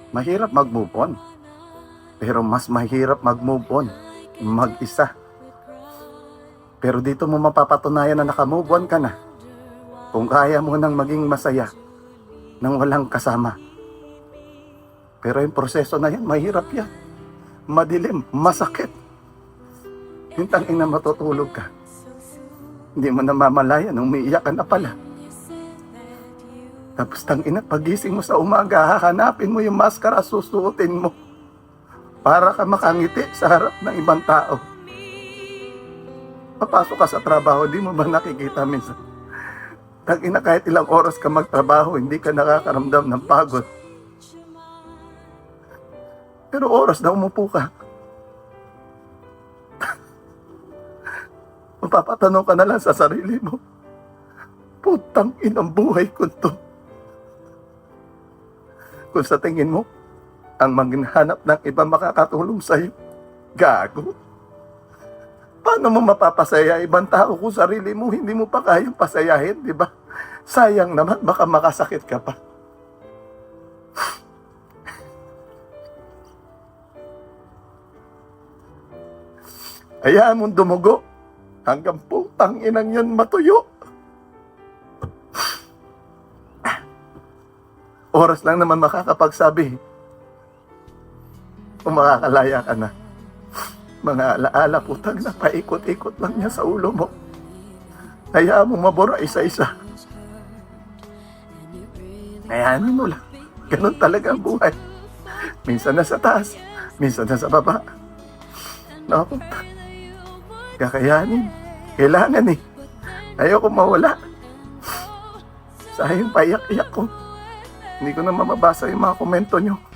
Mahirap mag-move on. Pero mas mahirap mag-move on mag-isa. Pero dito mo mapapatunayan na naka-move on ka na kung kaya mo nang maging masaya nang walang kasama. Pero yung proseso na yan, mahirap yan. Madilim, masakit. Hintang ina matutulog ka. Hindi mo namamalayan nung umiiyak ka na pala. Tapos tangina, pagising mo sa umaga, hahanapin mo yung maskara, susuotin mo para ka makangiti sa harap ng ibang tao. Papasok ka sa trabaho, di mo ba nakikita minsan? Tangina, kahit ilang oras ka magtrabaho, hindi ka nakakaramdam ng pagod. Pero oras na umupo ka, mapapatanong ka na lang sa sarili mo, putang inang buhay ko to. Kung sa tingin mo, ang maghanap ng iba makakatulong sa'yo, gago. Paano mo mapapasaya ibang tao kung sarili mo hindi mo pa kayang pasayahin, di ba? Sayang naman, baka makasakit ka pa. Hayaan mong dumugo hanggang putang inang yan matuyo. Oras lang naman makakapagsabi kung makakalaya ka na. Mga alaala, putang na paikot-ikot lang niya sa ulo mo. Hayaan mo mabura isa-isa. Hayaan mo lang. Ganun talaga ang buhay. Minsan nasa taas, minsan nasa baba. Naku, kakayanin. Kailangan eh. Ayoko mawala. Sayang paiyak-iyak ko. Hindi ko na mamabasa yung mga komento nyo.